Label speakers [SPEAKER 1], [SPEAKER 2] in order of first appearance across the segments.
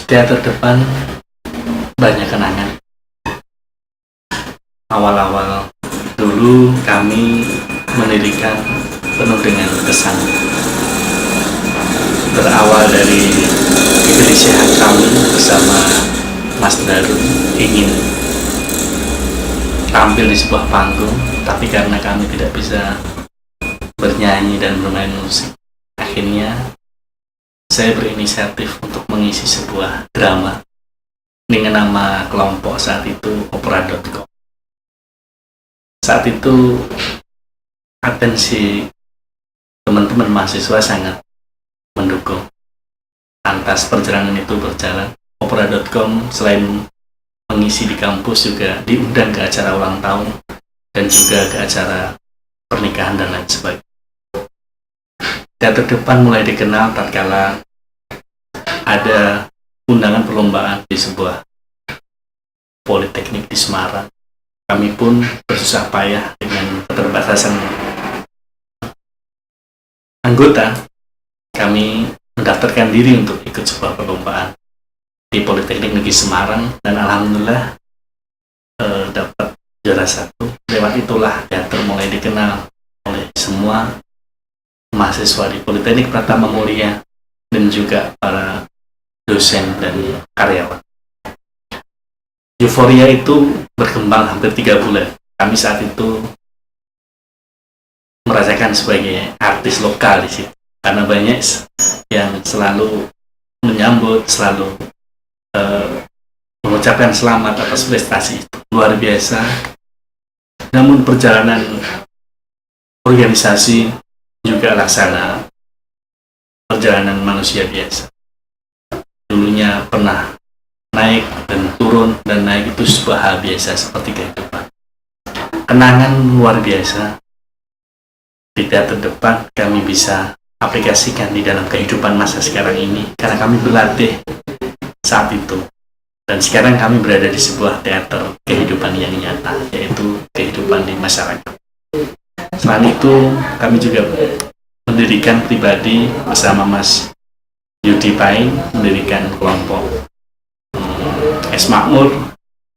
[SPEAKER 1] Teater depan banyak kenangan. Awal-awal dulu kami mendirikan penuh dengan kesan. Berawal dari kegelisahan kami bersama Mas Darun ingin tampil di sebuah panggung, tapi karena kami tidak bisa bernyanyi dan bermain musik, akhirnya saya berinisiatif untuk mengisi sebuah drama dengan nama kelompok saat itu Opera.com. Saat itu atensi teman-teman mahasiswa sangat mendukung. Lantas perjalanan itu berjalan. Opera.com selain mengisi di kampus juga diundang ke acara ulang tahun dan juga ke acara pernikahan dan lain sebagainya. Teater depan mulai dikenal tatkala ada undangan perlombaan di sebuah politeknik di Semarang. Kami pun bersusah payah dengan keterbatasan anggota. Kami mendaftarkan diri untuk ikut sebuah perlombaan di Politeknik Negeri Semarang dan alhamdulillah dapat juara 1. Lewat itulah teater mulai dikenal oleh semua mahasiswa di Politeknik Pratama Mulia dan juga para dosen dan karyawan. Euforia itu berkembang hampir 3 bulan. Kami saat itu merasakan sebagai artis lokal di situ, karena banyak yang selalu menyambut, selalu mengucapkan selamat atas prestasi itu. Luar biasa. Namun perjalanan organisasi juga laksana perjalanan manusia biasa. Dulunya pernah naik dan turun, dan naik itu sebuah hal biasa seperti kehidupan. Kenangan luar biasa di teater depan kami bisa aplikasikan di dalam kehidupan masa sekarang ini, karena kami berlatih saat itu. Dan sekarang kami berada di sebuah teater kehidupan yang nyata, yaitu kehidupan di masyarakat. Selain itu, kami juga mendirikan pribadi bersama Mas Yudi Paing, mendirikan kelompok Es Makmur.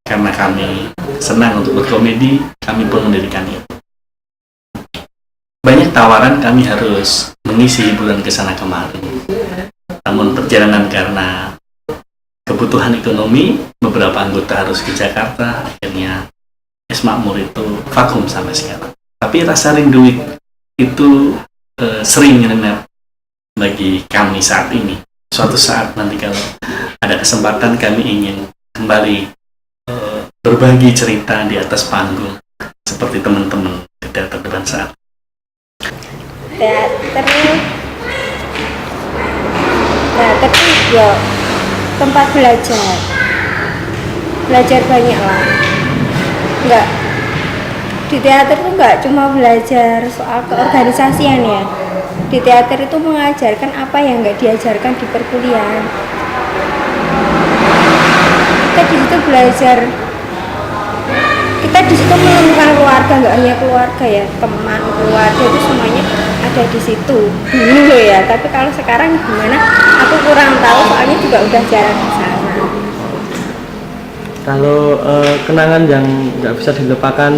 [SPEAKER 1] Karena kami senang untuk berkomedi, kami pun mendirikan itu. Banyak tawaran kami harus mengisi hiburan ke sana kemari. Namun perjalanan karena kebutuhan ekonomi, beberapa anggota harus ke Jakarta, akhirnya Es Makmur itu vakum sampai sekarang. Tapi rasa rindu itu sering menginap bagi kami saat ini. Suatu saat nanti kalau ada kesempatan, kami ingin kembali berbagi cerita di atas panggung seperti teman-teman di teater depan saat.
[SPEAKER 2] Teater itu ya tempat belajar banyak lah. Enggak, di teater itu enggak cuma belajar soal keorganisasian ya. Di teater itu mengajarkan apa yang enggak diajarkan di perkuliahan. Kita di situ belajar, kita di situ menemukan keluarga, nggak hanya keluarga ya, teman, keluarga itu semuanya ada di situ dulu loh ya. Tapi kalau sekarang gimana, aku kurang tahu, soalnya juga udah jarang ke sana.
[SPEAKER 3] Kalau kenangan yang nggak bisa dilupakan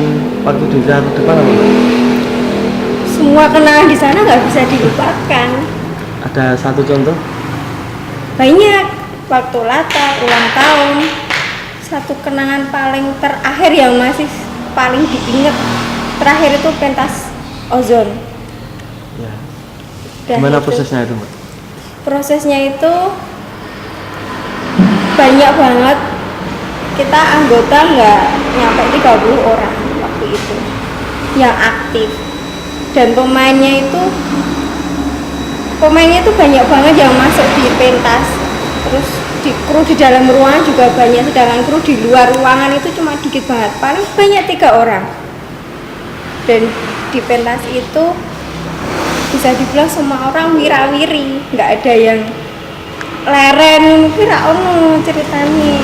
[SPEAKER 3] waktu di teater depan apa?
[SPEAKER 2] Semua kenangan di sana nggak bisa dilupakan.
[SPEAKER 3] Ada satu contoh?
[SPEAKER 2] Banyak, waktu latar, ulang tahun. Satu kenangan paling terakhir yang masih paling diingat terakhir itu pentas ozon.
[SPEAKER 3] Ya. Gimana prosesnya itu, Mbak?
[SPEAKER 2] Prosesnya itu banyak banget. Kita anggota nggak nyampe 30 orang waktu itu yang aktif, dan pemainnya itu banyak banget yang masuk di pentas. Terus di kru di dalam ruangan juga banyak, sedangkan kru di luar ruangan itu cuma dikit banget, paling banyak 3 orang. Dan di pentas itu bisa dibilang semua orang wirawiri, nggak ada yang leren, kira ceritanya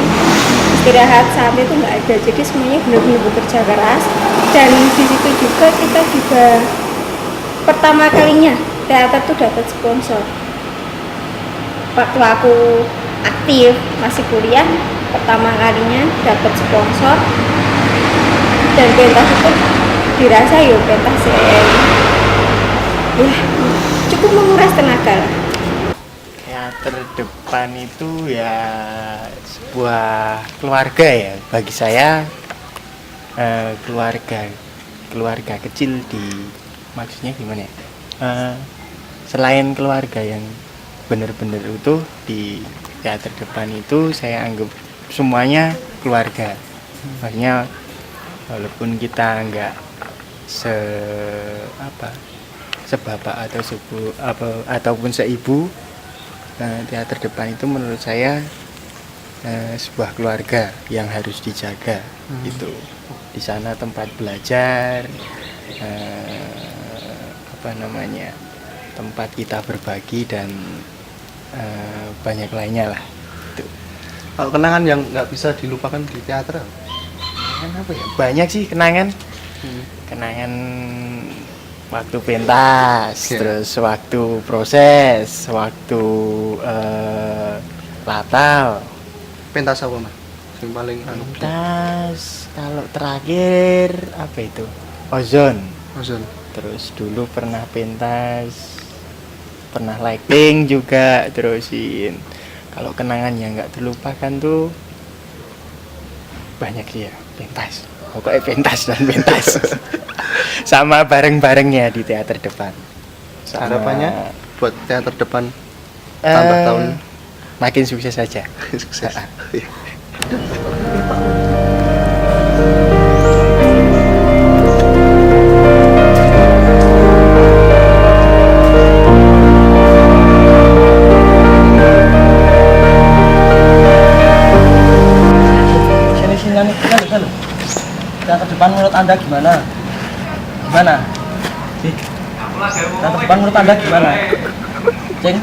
[SPEAKER 2] istirahat saat itu nggak ada. Jadi semuanya benar-benar bekerja keras, dan di situ juga kita juga pertama kalinya teater tuh dapat sponsor. Waktu aku aktif, masih kuliah, pertama kalinya dapat sponsor, dan pentas itu dirasa ya pentas yang ya cukup menguras tenaga lah.
[SPEAKER 4] Teater depan itu ya sebuah keluarga ya bagi saya. Keluarga kecil maksudnya gimana ya? Selain keluarga yang benar-benar utuh, di teater depan itu saya anggap semuanya keluarga. Maksudnya walaupun kita nggak sebapak atau ataupun seibu, teater depan itu menurut saya sebuah keluarga yang harus dijaga. Itu di sana tempat belajar, tempat kita berbagi dan banyak lainnya lah. Itu.
[SPEAKER 3] Kalau kenangan yang nggak bisa dilupakan di teater apa?
[SPEAKER 4] Apa ya? Banyak sih kenangan. Kenangan waktu pentas, terus waktu proses, waktu latal.
[SPEAKER 3] Pentas apa Mas? Yang paling
[SPEAKER 4] Pentas kalau terakhir apa itu? Ozon. Terus dulu pernah pentas, pernah lighting juga, terusin. Kalau kenangan yang nggak terlupakan tuh banyak sih ya, pentas. Pokoknya pentas dan pentas. Sama bareng-barengnya di teater depan.
[SPEAKER 3] harapannya buat teater depan tambah tahun
[SPEAKER 4] makin sukses saja.
[SPEAKER 3] sukses.
[SPEAKER 5] Sini kan. Teater depan menurut Anda gimana? Teater depan menurut Anda gimana? Ceng?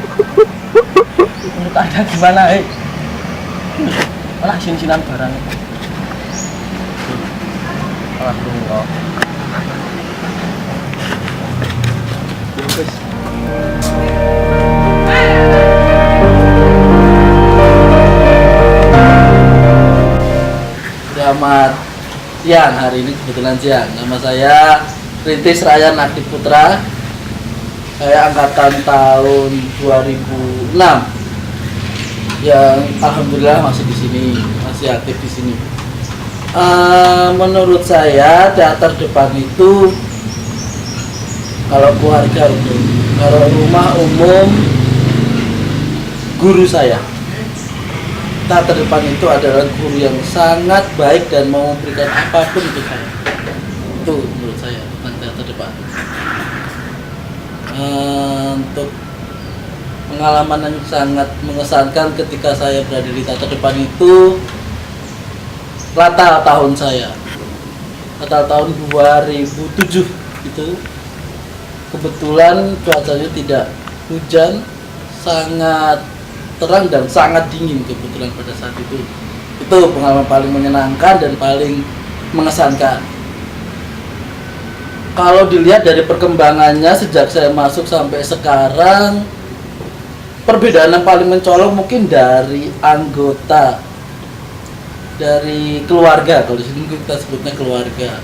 [SPEAKER 5] Menurut Anda gimana, Malah sin-sinan barang. Alhamdulillah.
[SPEAKER 6] Selamat siang, hari ini kebetulan siang. Nama saya Rintis Ryan Aktif Putra. Saya angkatan tahun 2006. Yang alhamdulillah masih di sini, masih aktif di sini. Menurut saya teater depan itu kalau keluarga itu, kalau rumah umum guru saya. Teater depan itu adalah guru yang sangat baik dan mau memberikan apapun untuk saya. Itu menurut saya tentang teater depan. Untuk pengalaman yang sangat mengesankan ketika saya berada di teater depan itu latar tahun saya. Latar tahun 2007 itu kebetulan cuacanya tidak hujan, sangat terang dan sangat dingin kebetulan pada saat itu. Itu pengalaman paling menyenangkan dan paling mengesankan. Kalau dilihat dari perkembangannya sejak saya masuk sampai sekarang, perbedaan yang paling mencolok mungkin dari anggota, dari keluarga. Kalau di sini kita sebutnya keluarga.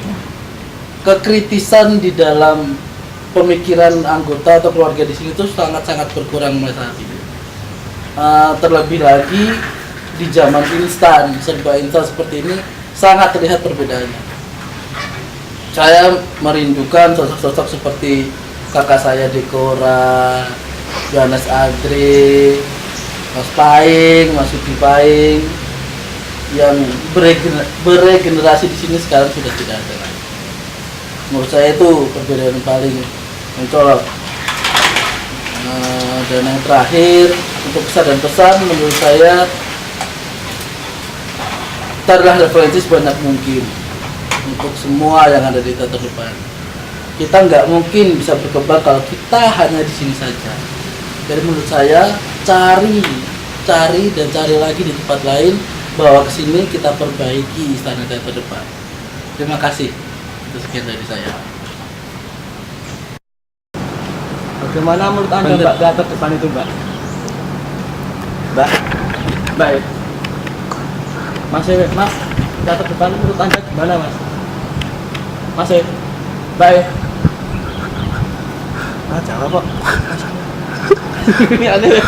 [SPEAKER 6] Kekritisan di dalam pemikiran anggota atau keluarga di sini tuh sangat-sangat berkurang mulai saat ini. Terlebih lagi di zaman instan, serba instan seperti ini, sangat terlihat perbedaannya. Saya merindukan sosok-sosok seperti kakak saya Dekora, Yohanes Adri, Mas Paing, Mas Yudi Paing, yang beregenerasi di sini sekarang sudah tidak ada lagi. Menurut saya itu perbedaan yang paling mencolok. Dan yang terakhir, untuk kesan dan pesan, menurut saya carilah referensi sebanyak mungkin untuk semua yang ada di teater depan. Kita nggak mungkin bisa berkembang kalau kita hanya di sini saja. Jadi menurut saya cari dan cari lagi di tempat lain, bawa ke sini, kita perbaiki istana teater depan. Terima kasih. Itu sekian dari saya.
[SPEAKER 5] Bagaimana menurut Anda, Mbak, teater depan itu, Mbak? Baik. Mas, teater depan menurut Anda gimana, Mas? Baik. Jawab kok. Ini aneh.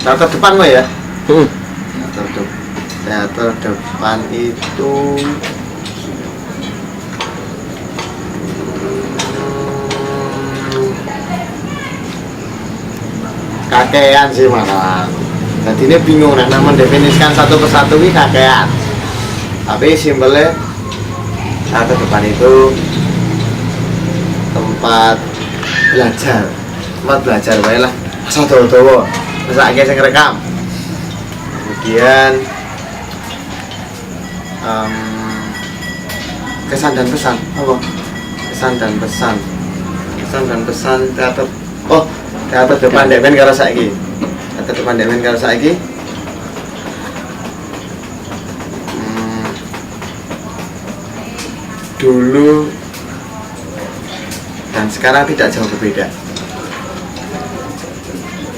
[SPEAKER 7] Teater depan mah ya? Teater depan itu kakean sih malah. Jadi ini bingung nek mendefinisikan satu persatu ini kakean. Tapi simpelnya teater depan itu tempat belajar bae lah. Asal dawa-dawa. Terus akhirnya saya ngerekam. Kemudian kesan dan pesan apa? Kesan dan pesan teater. Oh, teater depan Demen karo saiki. Teater depan Demen karo saiki. Dulu dan sekarang tidak jauh berbeda.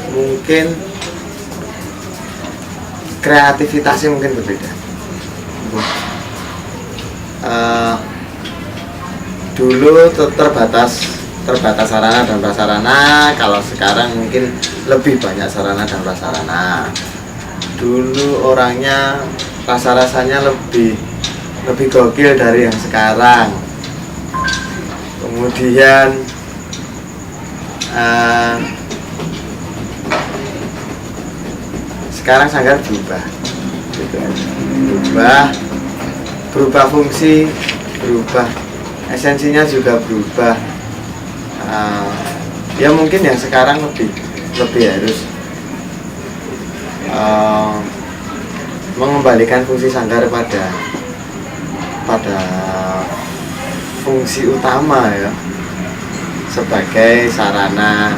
[SPEAKER 7] Mungkin kreativitasnya mungkin berbeda. Dulu terbatas sarana dan prasarana, kalau sekarang mungkin lebih banyak sarana dan prasarana. Dulu orangnya rasa-rasanya lebih gokil dari yang sekarang. Kemudian sekarang sanggar berubah, berubah fungsi, berubah esensinya juga berubah. Ya mungkin yang sekarang lebih harus mengembalikan fungsi sanggar pada fungsi utama ya, sebagai sarana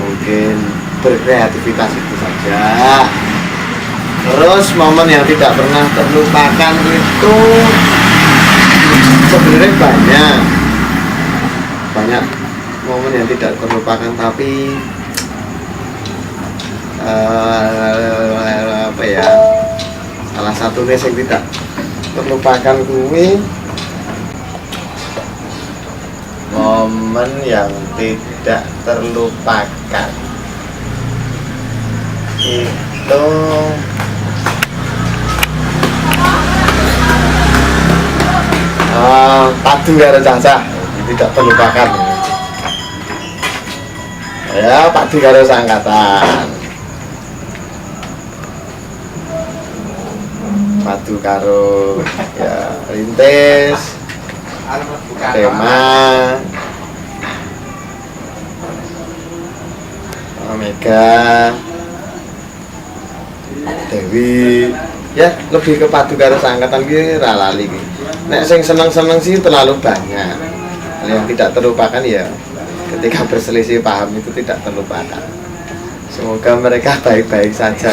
[SPEAKER 7] mungkin berkreativitas itu saja. Terus momen yang tidak pernah terlupakan itu sebenarnya banyak momen yang tidak terlupakan, tapi apa ya, salah satunya yang tidak terlupakan kuwi momen yang tidak terlupakan itu padu karo cacah, tidak terlupakan ya. Padu karo seangkatan, padu karo ya Rintis, Tema, Mega, Dewi, ya lebih ke padu karo seangkatan ki ra lali ki. Nek sing seneng-seneng sih terlalu banyak. Yang tidak terlupakan ya ketika berselisih paham itu tidak terlupakan. Semoga mereka baik-baik saja,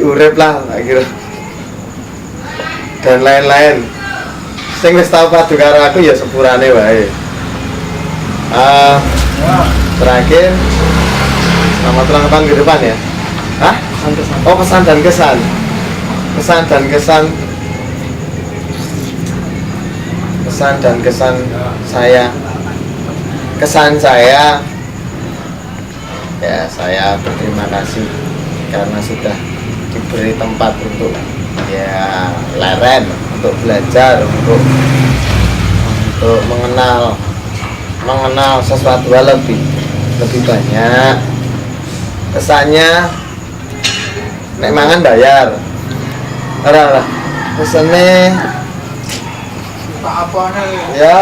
[SPEAKER 7] urip lah akhirnya. Dan lain-lain. Sing wis tau padu karo aku ya sepurane wae. Terakhir, selamat ulang tahun ke depan ya. Hah? Oh, pesan dan kesan. Pesan dan kesan. Pesan dan kesan saya. Kesan saya, ya saya berterima kasih karena sudah diberi tempat untuk ya leren, untuk belajar, untuk mengenal sesuatu hal lebih banyak. Kesannya nek mangan bayar. Ora pesannya ya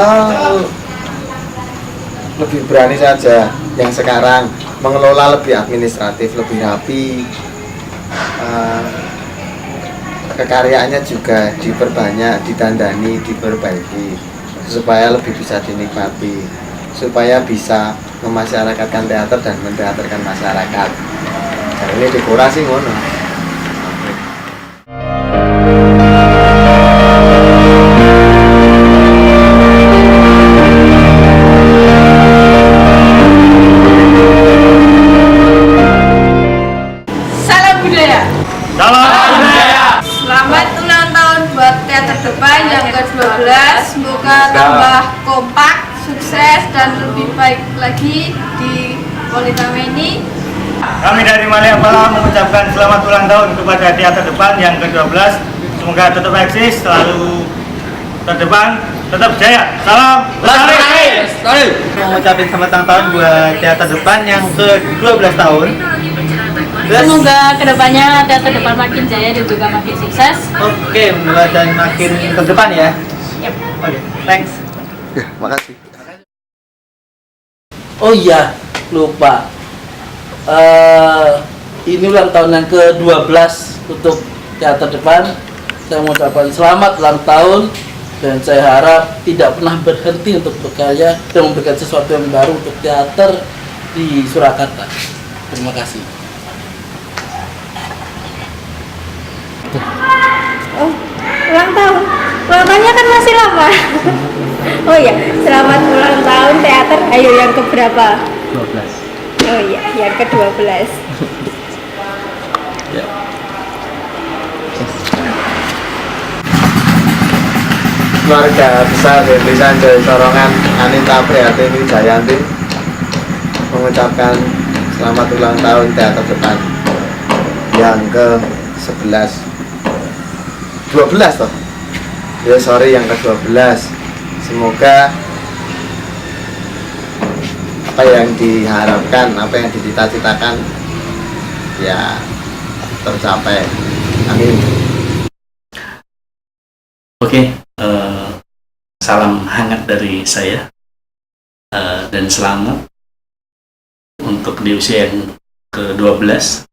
[SPEAKER 7] lebih berani saja yang sekarang, mengelola lebih administratif, lebih rapi. Kekaryaannya juga diperbanyak, ditandani, diperbaiki supaya lebih bisa dinikmati, supaya bisa memasyarakatkan teater dan menteaterkan masyarakat. Nah, ini dekorasi ngono.
[SPEAKER 2] Salam budaya.
[SPEAKER 1] Salam.
[SPEAKER 2] Selamat ulang tahun buat teater depan yang ke-12. Semoga tambah kompak, sukses dan lebih baik lagi di Politama ini.
[SPEAKER 5] Kami dari Maliabala mengucapkan selamat ulang tahun kepada teater depan yang ke-12. Semoga tetap eksis, selalu terdepan, tetap jaya. Salam lestari. Mengucapkan selamat ulang tahun buat teater depan yang ke-12 tahun.
[SPEAKER 8] Semoga kedepannya teater depan makin jaya dan juga makin sukses.
[SPEAKER 5] Oke, dan makin ke depan ya.
[SPEAKER 8] Yep.
[SPEAKER 5] Oke, thanks.
[SPEAKER 7] Ya, makasih.
[SPEAKER 6] Oh iya, lupa. Ini ulang tahun yang ke-12 untuk teater depan. Saya mengucapkan selamat ulang tahun dan saya harap tidak pernah berhenti untuk berkarya dan memberikan sesuatu yang baru untuk teater di Surakarta. Terima kasih.
[SPEAKER 2] Oh, ulang tahun. Ulang tahunnya kan masih lama. Oh iya, selamat ulang tahun teater. Ayo yang keberapa?
[SPEAKER 3] 12.
[SPEAKER 2] Oh iya, yang ke-12.
[SPEAKER 3] Ya.
[SPEAKER 7] Keluarga besar Henry Sanjay Sorongan, Anita Prihatini Jayanti mengucapkan selamat ulang tahun teater depan yang ke-11. 12 toh? Ya sorry, yang ke-12. Semoga apa yang diharapkan, apa yang dicita-citakan ya tercapai. Amin.
[SPEAKER 1] Oke, salam hangat dari saya dan selamat untuk di usia yang ke-12.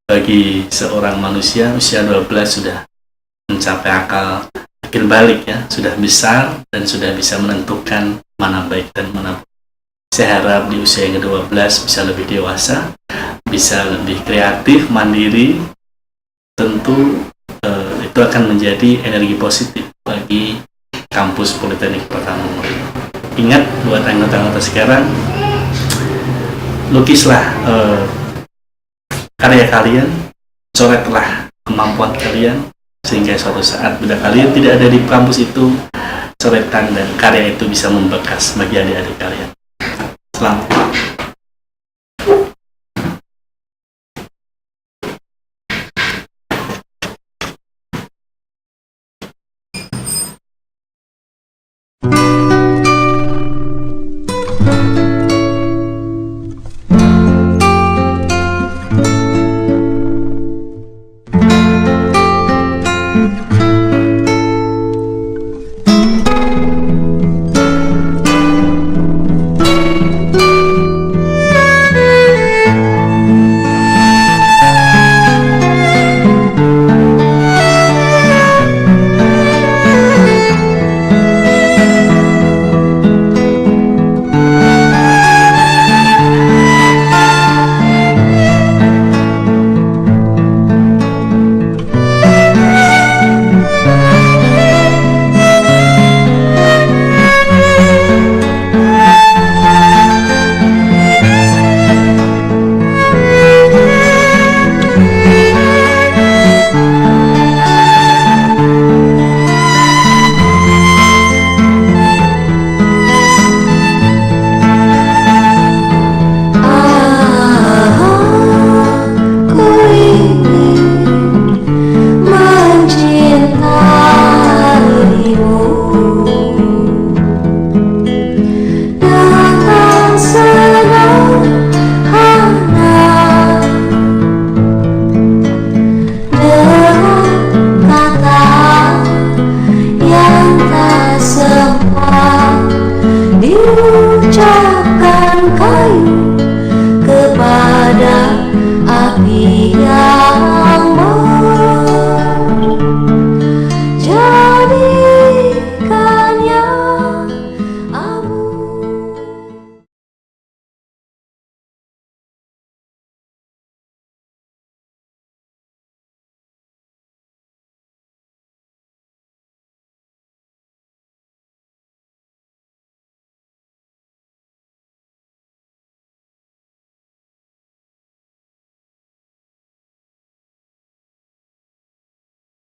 [SPEAKER 1] Bagi seorang manusia, usia 12 sudah mencapai akal pikir balik ya, sudah besar dan sudah bisa menentukan mana baik dan mana buruk. Saya harap di usia yang ke-12 bisa lebih dewasa, bisa lebih kreatif, mandiri. Tentu itu akan menjadi energi positif bagi kampus Politeknik Pertama Murid. Ingat buat anggota-anggota sekarang, lukislah karya kalian, coretlah kemampuan kalian, sehingga suatu saat bila kalian tidak ada di kampus itu, coretan dan karya itu bisa membekas bagi adik-adik kalian. Selamat.